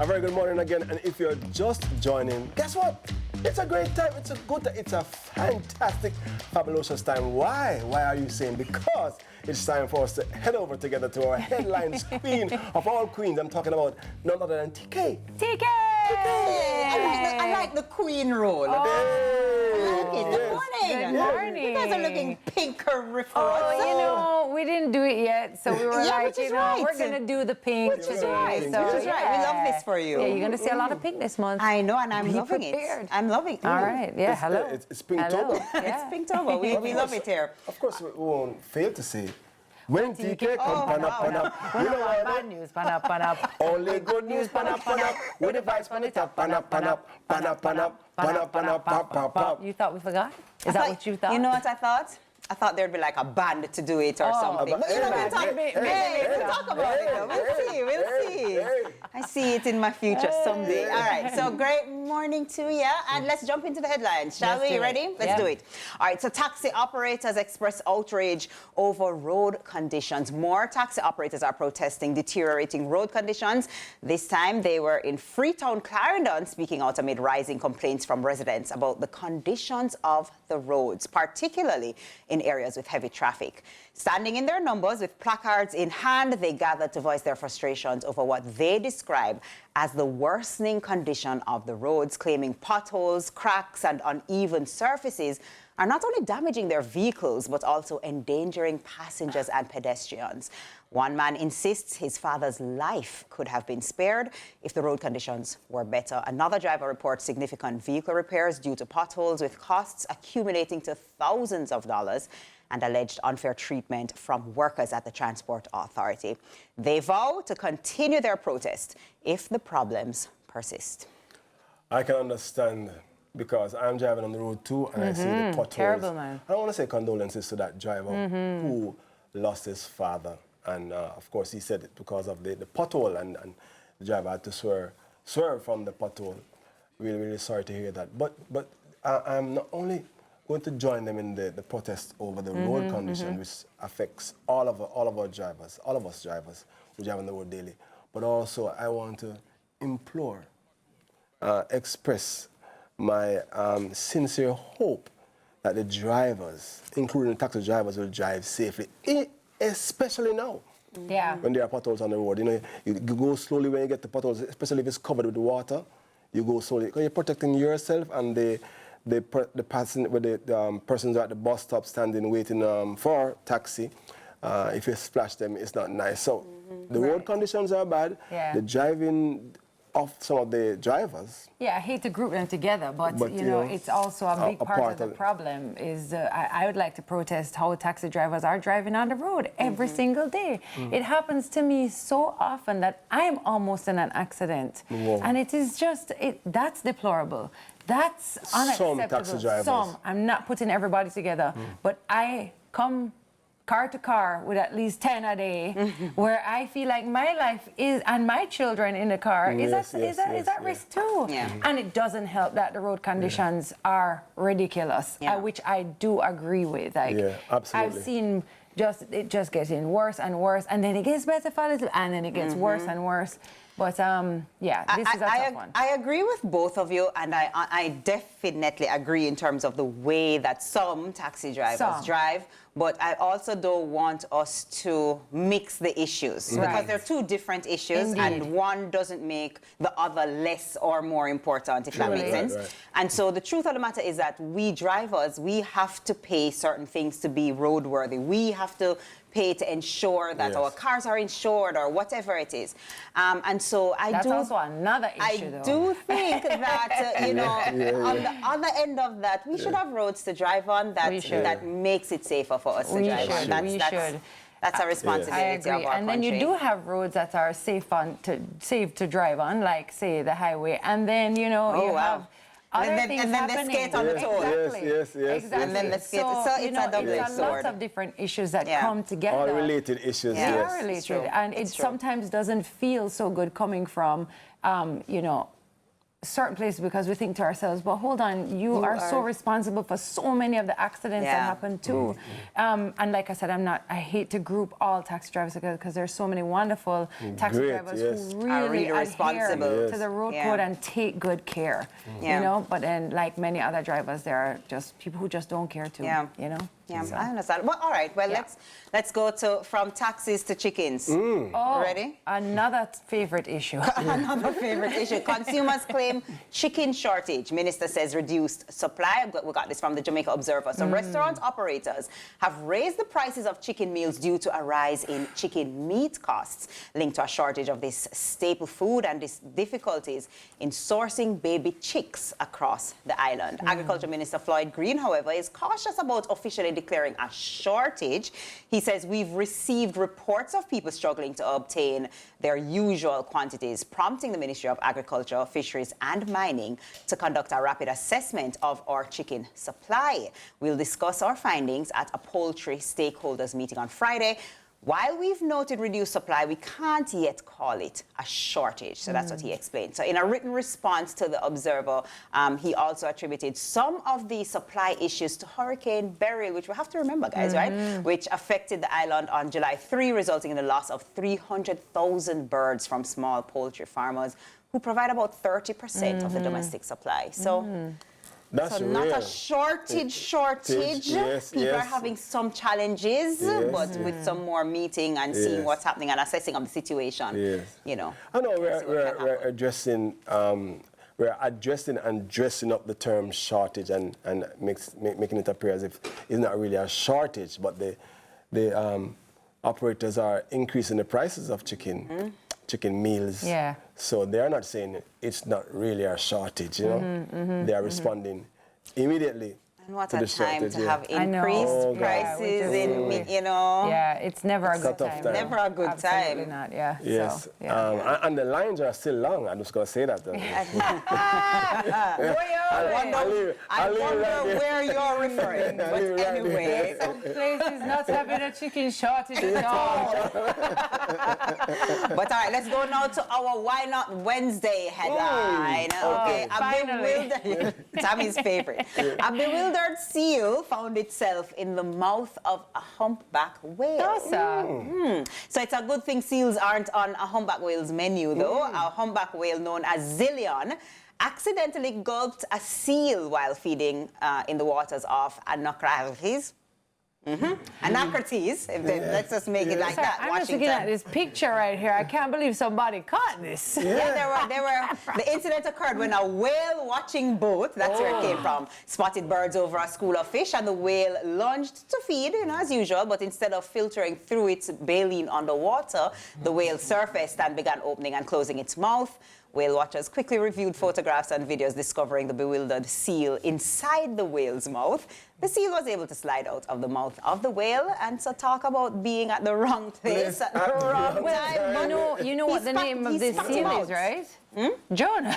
A very good morning again, and if you're just joining, guess what? It's a great time, it's a good time, it's a fantastic, fabulous time. Why? Why are you saying? Because it's time for us to head over together to our headlines queen of all queens. I'm talking about none other than TK. TK! I like the queen role. Oh, Good morning. Good morning. You guys are looking pinker for us. Oh, you know, we didn't do it yet, so we were Yeah, like, which is you know, right. we're going to do the pink Which today. is right. So, Which is right. We love this for you. Yeah, you're going to see a lot of pink this month. I know, and I'm Be loving prepared. it. I'm loving it. All right. Yeah, hello. It's Pinktober. Yeah. It's Pinktober. We love it here. Of course, we won't fail to say, when TK come, pan up, We you don't know want what? bad news, pan up, pan up. Only good news, pan up, with the vibes pan it up, pan up, pan up, pan up, pan up, pan up, pan up, pop, pop, pop. You thought we forgot? Is that what you thought? You know what I thought? I thought there'd be like a band to do it or something. But you know, we'll talk, we'll talk about it though. We'll see. I see it in my future someday. All right, so great morning to you. And let's jump into the headlines, shall we? Ready? Let's do it. All right, so taxi operators express outrage over road conditions. More taxi operators are protesting deteriorating road conditions. This time they were in Freetown, Clarendon, speaking out amid rising complaints from residents about the conditions of the roads, particularly in areas with heavy traffic. Standing in their numbers with placards in hand, they gathered to voice their frustrations over what they describe as the worsening condition of the roads, claiming potholes, cracks, and uneven surfaces are not only damaging their vehicles, but also endangering passengers and pedestrians. One man insists his father's life could have been spared if the road conditions were better. Another driver reports significant vehicle repairs due to potholes, with costs accumulating to thousands of dollars, and alleged unfair treatment from workers at the Transport Authority. They vow to continue their protest if the problems persist. I can understand, because I'm driving on the road too, and I see the potholes. Terrible, man. I don't want to say condolences to that driver who lost his father. And of course, he said it because of the pothole, and the driver had to swerve from the pothole. Really, really sorry to hear that. But I'm not only going to join them in the protest over the road condition, which affects all of our drivers, all of us drivers who drive on the road daily. But also, I want to implore, express my sincere hope that the drivers, including the taxi drivers, will drive safely, especially now. Yeah. When there are potholes on the road, you know, you go slowly when you get the potholes, especially if it's covered with water. You go slowly because you're protecting yourself and the persons at the bus stop standing waiting for taxi. If you splash them, it's not nice. So the road conditions are bad. Yeah. The driving of some of the drivers. Yeah, I hate to group them together, but you know, it's also a big part of the problem is I would like to protest how taxi drivers are driving on the road every single day. It happens to me so often that I'm almost in an accident. Whoa. And it is just, that's deplorable. That's unacceptable. Some taxi drivers. I'm not putting everybody together, but I come car to car with at least 10 a day, where I feel like my life is, and my children in the car is at risk too. Yeah. And it doesn't help that the road conditions are ridiculous, which I do agree with. Like, absolutely. I've seen it just getting worse and worse, and then it gets better for a little, and then it gets worse and worse. But yeah, this is a tough one. I agree with both of you, and I definitely agree in terms of the way that some taxi drivers drive. But I also don't want us to mix the issues because they're two different issues. Indeed. And one doesn't make the other less or more important, if that makes sense. Right. And so the truth of the matter is that we drivers, we have to pay certain things to be roadworthy. We have to pay to ensure that our cars are insured or whatever it is. And so That's also another issue, I do think that, you know, on the other end of that, we should have roads to drive on that makes it safer for us to drive on. We should. That's a responsibility of our and then you do have roads that are safe to drive on, like, say, the highway. And then, you know, you have other things and then happening. they skate on the toll. Exactly. Exactly. And then the skate. So it's a double-edged sword. Lots of different issues that come together. All related issues, They are related. And it sometimes doesn't feel so good coming from, you know, certain places because we think to ourselves, but hold on, you are so responsible for so many of the accidents that happen too. And like I said, I hate to group all taxi drivers together because there's so many wonderful taxi drivers who really adhere responsible to the road code and take good care, you know. But then, like many other drivers, there are just people who just don't care too, you know. Yeah, so. I understand. Well, all right. Well, let's go from taxis to chickens. Ready? Another favorite issue. Another favorite issue. Consumers claim chicken shortage. Minister says reduced supply. We got this from the Jamaica Observer. So restaurant operators have raised the prices of chicken meals due to a rise in chicken meat costs linked to a shortage of this staple food and these difficulties in sourcing baby chicks across the island. Agriculture Minister Floyd Green, however, is cautious about officially declaring a shortage. He says we've received reports of people struggling to obtain their usual quantities, prompting the Ministry of Agriculture, Fisheries and Mining to conduct a rapid assessment of our chicken supply. We'll discuss our findings at a poultry stakeholders meeting on Friday. While we've noted reduced supply, we can't yet call it a shortage. So that's what he explained. So in a written response to the Observer, he also attributed some of the supply issues to Hurricane Beryl, which we have to remember, guys, right? Which affected the island on July 3, resulting in the loss of 300,000 birds from small poultry farmers who provide about 30% of the domestic supply. So. That's not a shortage. Yes, People are having some challenges, but with some more meeting and seeing what's happening and assessing of the situation, you know. I know we're addressing and dressing up the term shortage and making it appear as if it's not really a shortage, but the operators are increasing the prices of chicken meals. Yeah. So they're not saying it's not really a shortage, you know. They are responding immediately. And what a time to have increased prices in meat, you know. Yeah, it's never a good time. Never a good time. Absolutely not, Yes. So, and the lines are still long. I'm just going to say that. I wonder where you're referring. But anyway. Some places not having a chicken shortage at all. But all right, let's go now to our Why Not Wednesday headline. Okay, Tami's favorite. A bewildered seal found itself in the mouth of a humpback whale. So it's a good thing seals aren't on a humpback whale's menu, though. A humpback whale known as Zillion accidentally gulped a seal while feeding in the waters of Anocrates. Anocrates, let's just make it like that. I'm just looking at this picture right here. I can't believe somebody caught this. The incident occurred when a whale watching boat, that's where it came from, spotted birds over a school of fish, and the whale lunged to feed, you know, as usual, but instead of filtering through its baleen underwater, the whale surfaced and began opening and closing its mouth. Whale watchers quickly reviewed photographs and videos discovering the bewildered seal inside the whale's mouth. The seal was able to slide out of the mouth of the whale, and so talk about being at the wrong place at the wrong time. You know what the name of this seal is, right? Jonah.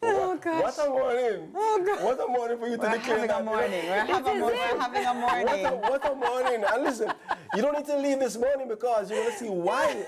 Oh, gosh. What a morning. Oh, God. What a morning for you to declare that. We're having a morning. What a morning. And listen, you don't need to leave this morning because you're going to see why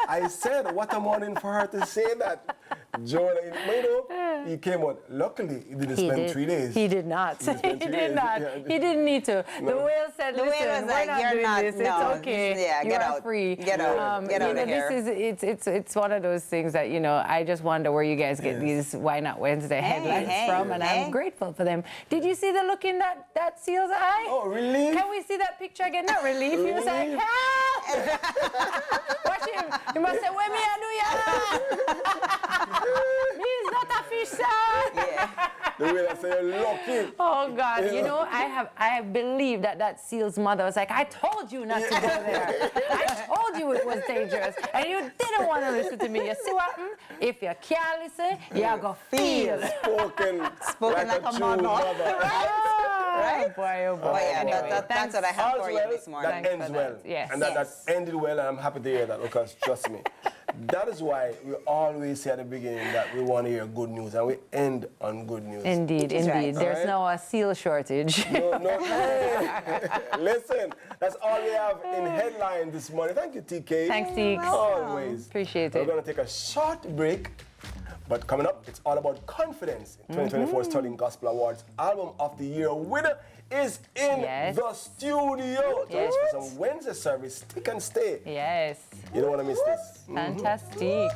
I said what a morning for her to say that. Jonah, you know, he came out. Luckily, he didn't spend 3 days. He did not. He did not. He didn't need to. No. The whale said, listen, we're not doing this. It's okay. Yeah, you are free. Get out. Get out of here. It's one of those things that, you know, I just wonder where you guys get these Why Not Wednesday headlines from, and I'm grateful for them. Did you see the look in that seal's eye? Oh, relief? Can we see that picture again? Not relief. He was like, help! Watch him. He must say, where me I do ya? Me is not a fish, sir. Yeah. The way I say you're lucky. Oh God, you know, I believe that seal's mother was like, I told you not to go there. I told you it was dangerous, and you didn't want to listen to me. You see what? If you can't listen, you're gonna feel. Spoken like a mother. Right? Oh boy, oh boy. Oh, yeah, anyway, that's what I have for you this morning. That ends well. Yes. And that ended well, and I'm happy to hear that because trust me, That is why we always say at the beginning that we want to hear good news, and we end on good news. Indeed, indeed. Right. There's no seal shortage. No, hey, listen, that's all we have in headline this morning. Thank you, TK. Thanks, Teeks. Always. Appreciate We're it. going to take a short break, but coming up, it's all about confidence. 2024 Sterling Gospel Awards Album of the Year winner is in the studio. Join us for some Wednesday service. Stick and stay. Yes. You don't want to miss this. Fantastic.